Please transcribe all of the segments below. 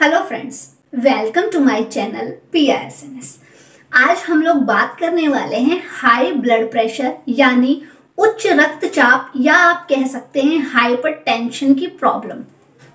Hello friends, welcome to my channel PISNS। आज हम लोग बात करने वाले हैं हाई ब्लड प्रेशर यानी उच्च रक्तचाप या आप कह सकते हैं हाइपरटेंशन की प्रॉब्लम।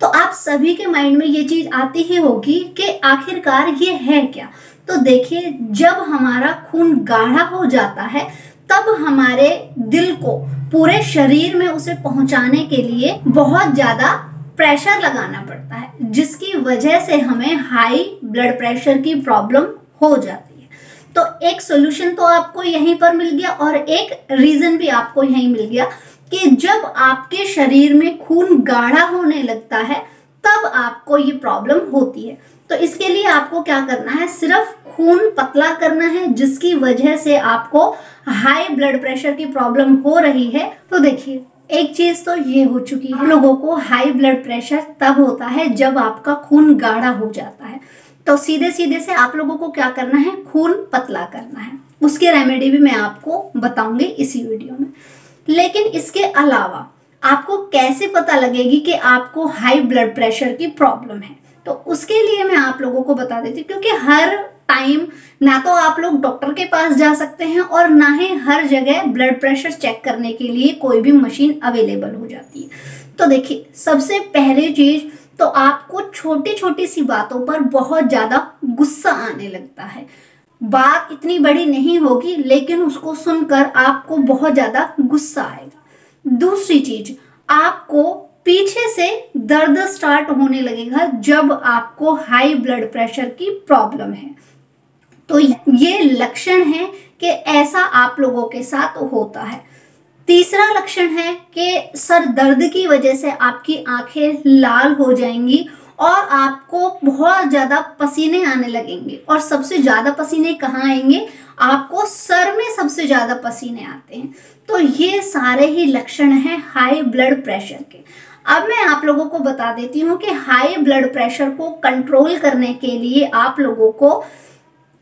तो आप सभी के माइंड में ये चीज आती ही होगी कि आखिरकार ये है क्या। तो देखिए, जब हमारा खून गाढ़ा हो जाता है तब हमारे दिल को पूरे शरीर में उसे पहुंचाने के लिए बहुत ज्यादा प्रेशर लगाना पड़ता है, जिसकी वजह से हमें हाई ब्लड प्रेशर की प्रॉब्लम हो जाती है। तो एक सोल्यूशन तो आपको यहीं पर मिल गया और एक रीजन भी आपको यहीं मिल गया कि जब आपके शरीर में खून गाढ़ा होने लगता है तब आपको ये प्रॉब्लम होती है। तो इसके लिए आपको क्या करना है, सिर्फ खून पतला करना है, जिसकी वजह से आपको हाई ब्लड प्रेशर की प्रॉब्लम हो रही है। तो देखिए, एक चीज तो ये हो चुकी है, लोगों को हाई ब्लड प्रेशर तब होता है जब आपका खून गाढ़ा हो जाता है। तो सीधे सीधे से आप लोगों को क्या करना है, खून पतला करना है। उसकी रेमेडी भी मैं आपको बताऊंगी इसी वीडियो में। लेकिन इसके अलावा आपको कैसे पता लगेगी कि आपको हाई ब्लड प्रेशर की प्रॉब्लम है, तो उसके लिए मैं आप लोगों को बता देती हूँ। क्योंकि हर टाइम ना तो आप लोग डॉक्टर के पास जा सकते हैं और ना ही हर जगह ब्लड प्रेशर चेक करने के लिए कोई भी मशीन अवेलेबल हो जाती है। तो देखिए, सबसे पहली चीज तो आपको छोटी छोटी सी बातों पर बहुत ज्यादा गुस्सा आने लगता है। बात इतनी बड़ी नहीं होगी लेकिन उसको सुनकर आपको बहुत ज्यादा गुस्सा आएगा। दूसरी चीज, आपको पीछे से दर्द स्टार्ट होने लगेगा जब आपको हाई ब्लड प्रेशर की प्रॉब्लम है। तो ये लक्षण है कि ऐसा आप लोगों के साथ होता है। तीसरा लक्षण है कि सर दर्द की वजह से आपकी आंखें लाल हो जाएंगी और आपको बहुत ज्यादा पसीने आने लगेंगे। और सबसे ज्यादा पसीने कहाँ आएंगे, आपको सर में सबसे ज्यादा पसीने आते हैं। तो ये सारे ही लक्षण हैं हाई ब्लड प्रेशर के। अब मैं आप लोगों को बता देती हूँ कि हाई ब्लड प्रेशर को कंट्रोल करने के लिए आप लोगों को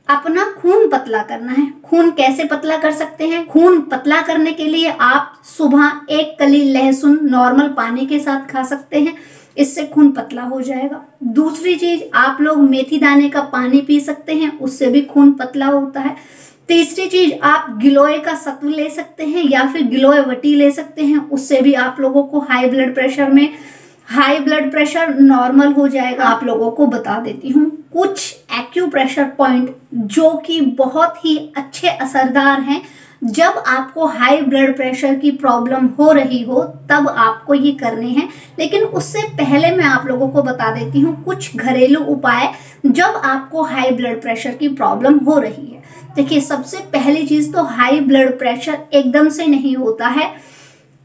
अपना खून पतला करना है। खून कैसे पतला कर सकते हैं? खून पतला करने के लिए आप सुबह एक कली लहसुन नॉर्मल पानी के साथ खा सकते हैं, इससे खून पतला हो जाएगा। दूसरी चीज, आप लोग मेथी दाने का पानी पी सकते हैं, उससे भी खून पतला होता है। तीसरी चीज, आप गिलोय का सत्व ले सकते हैं या फिर गिलोय वटी ले सकते हैं, उससे भी आप लोगों को हाई ब्लड प्रेशर नॉर्मल हो जाएगा। आप लोगों को बता देती हूँ कुछ एक्यूप्रेशर पॉइंट जो कि बहुत ही अच्छे असरदार हैं। जब आपको हाई ब्लड प्रेशर की प्रॉब्लम हो रही हो तब आपको ये करने हैं। लेकिन उससे पहले मैं आप लोगों को बता देती हूँ कुछ घरेलू उपाय जब आपको हाई ब्लड प्रेशर की प्रॉब्लम हो रही है। देखिए, सबसे पहली चीज तो हाई ब्लड प्रेशर एकदम से नहीं होता है,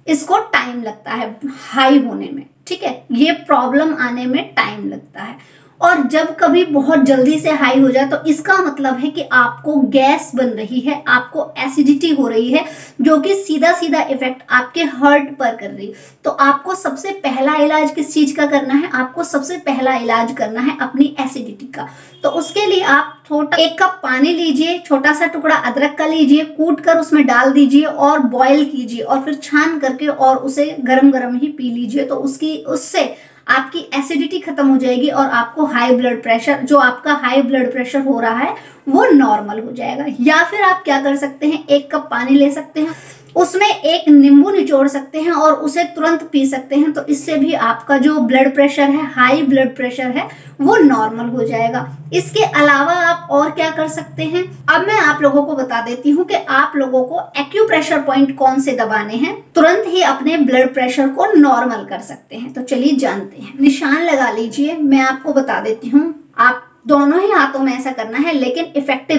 इसको टाइम लगता है हाई होने में। ठीक है, ये प्रॉब्लम आने में टाइम लगता है। और जब कभी बहुत जल्दी से हाई हो जाए तो इसका मतलब है कि आपको गैस बन रही है, आपको एसिडिटी हो रही है, जो कि सीधा सीधा इफेक्ट आपके हार्ट पर कर रही है। तो आपको सबसे पहला इलाज किस चीज का करना है? आपको सबसे पहला इलाज करना है अपनी एसिडिटी का। तो उसके लिए आप एक कप पानी लीजिए, छोटा सा टुकड़ा अदरक का लीजिए, कूट कर उसमें डाल दीजिए और बॉईल कीजिए और फिर छान करके और उसे गरम गरम ही पी लीजिए। तो उससे आपकी एसिडिटी खत्म हो जाएगी और आपको हाई ब्लड प्रेशर हो रहा है वो नॉर्मल हो जाएगा। या फिर आप क्या कर सकते हैं, एक कप पानी ले सकते हैं, उसमें एक नींबू निचोड़ सकते हैं और उसे तुरंत पी सकते हैं। तो इससे भी आपका जो ब्लड प्रेशर है, हाई ब्लड प्रेशर है, वो नॉर्मल हो जाएगा। इसके अलावा आप और क्या कर सकते हैं, अब मैं आप लोगों को बता देती हूँ कि आप लोगों को एक्यूप्रेशर पॉइंट कौन से दबाने हैं, तुरंत ही अपने ब्लड प्रेशर को नॉर्मल कर सकते हैं। तो चलिए जानते हैं। निशान लगा लीजिए, मैं आपको बता देती हूँ। आप दोनों ही हाथों में ऐसा करना है, लेकिन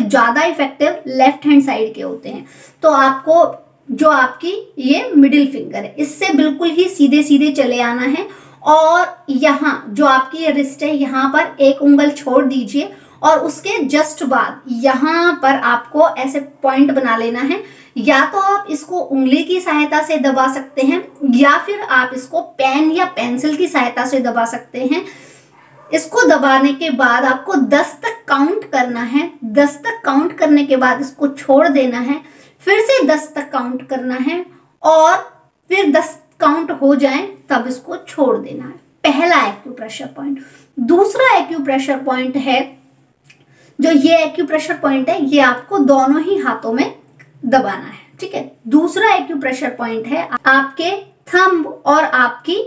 ज्यादा इफेक्टिव लेफ्ट हैंड साइड के होते हैं। तो आपको जो आपकी ये मिडिल फिंगर है, इससे बिल्कुल ही सीधे सीधे चले आना है और यहाँ जो आपकी ये रिस्ट है, यहाँ पर एक उंगल छोड़ दीजिए और उसके जस्ट बाद यहाँ पर आपको ऐसे पॉइंट बना लेना है। या तो आप इसको उंगली की सहायता से दबा सकते हैं या फिर आप इसको पेन या पेंसिल की सहायता से दबा सकते हैं। इसको दबाने के बाद आपको 10 तक काउंट करना है। 10 तक काउंट करने के बाद इसको छोड़ देना है, फिर से 10 तक काउंट करना है और फिर 10 काउंट हो जाए तब इसको छोड़ देना है। पहला एक्यूप्रेशर पॉइंट। दूसरा एक्यूप्रेशर पॉइंट है, जो ये एक्यूप्रेशर पॉइंट है ये आपको दोनों ही हाथों में दबाना है, ठीक है। दूसरा एक्यूप्रेशर पॉइंट है आपके थंब और आपकी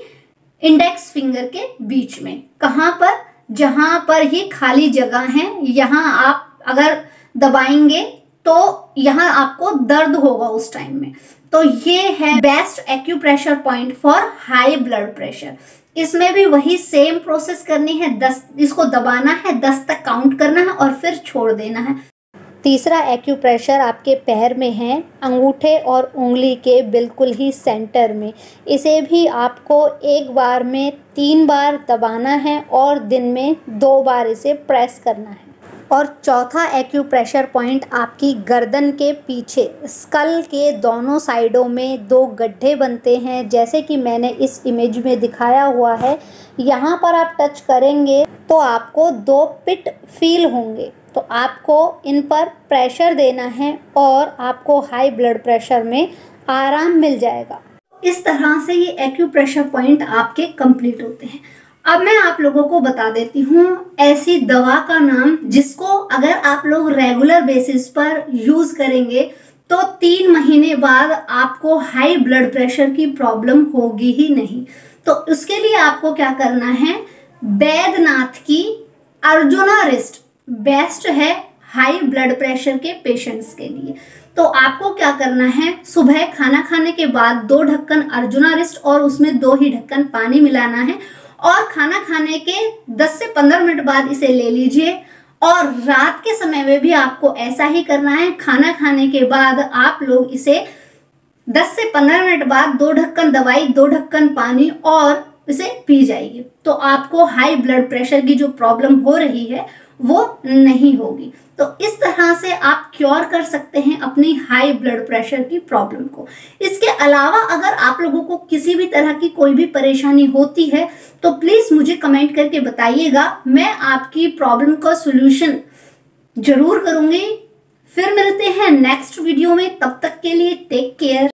इंडेक्स फिंगर के बीच में। कहां पर? जहां पर ये खाली जगह है, यहां आप अगर दबाएंगे तो यहां आपको दर्द होगा उस टाइम में। तो ये है best acupressure point for high blood pressure. इसमें भी वही सेम प्रोसेस करनी है, 10 इसको दबाना है, 10 तक काउंट करना है और फिर छोड़ देना है। तीसरा एक्यूप्रेशर आपके पैर में है, अंगूठे और उंगली के बिल्कुल ही सेंटर में। इसे भी आपको एक बार में 3 बार दबाना है और दिन में 2 बार इसे प्रेस करना है। और चौथा एक्यूप्रेशर पॉइंट आपकी गर्दन के पीछे, स्कल के दोनों साइडों में 2 गड्ढे बनते हैं, जैसे कि मैंने इस इमेज में दिखाया हुआ है। यहाँ पर आप टच करेंगे तो आपको 2 पिट फील होंगे, तो आपको इन पर प्रेशर देना है और आपको हाई ब्लड प्रेशर में आराम मिल जाएगा। इस तरह से ये एक्यूप्रेशर पॉइंट आपके कंप्लीट होते हैं। अब मैं आप लोगों को बता देती हूँ ऐसी दवा का नाम जिसको अगर आप लोग रेगुलर बेसिस पर यूज करेंगे तो 3 महीने बाद आपको हाई ब्लड प्रेशर की प्रॉब्लम होगी ही नहीं। तो उसके लिए आपको क्या करना है, बैद्यनाथ की अर्जुना रिस्ट बेस्ट है हाई ब्लड प्रेशर के पेशेंट्स के लिए। तो आपको क्या करना है, सुबह खाना खाने के बाद 2 ढक्कन अर्जुना रिस्ट और उसमें 2 ही ढक्कन पानी मिलाना है और खाना खाने के 10 से 15 मिनट बाद इसे ले लीजिए। और रात के समय में भी आपको ऐसा ही करना है। खाना खाने के बाद आप लोग इसे 10 से 15 मिनट बाद 2 ढक्कन दवाई, 2 ढक्कन पानी और इसे पी जाइए। तो आपको हाई ब्लड प्रेशर की जो प्रॉब्लम हो रही है वो नहीं होगी। तो इस तरह से आप क्योर कर सकते हैं अपनी हाई ब्लड प्रेशर की प्रॉब्लम को। इसके अलावा अगर आप लोगों को किसी भी तरह की कोई भी परेशानी होती है तो प्लीज मुझे कमेंट करके बताइएगा, मैं आपकी प्रॉब्लम का सॉल्यूशन जरूर करूंगी। फिर मिलते हैं नेक्स्ट वीडियो में, तब तक के लिए टेक केयर।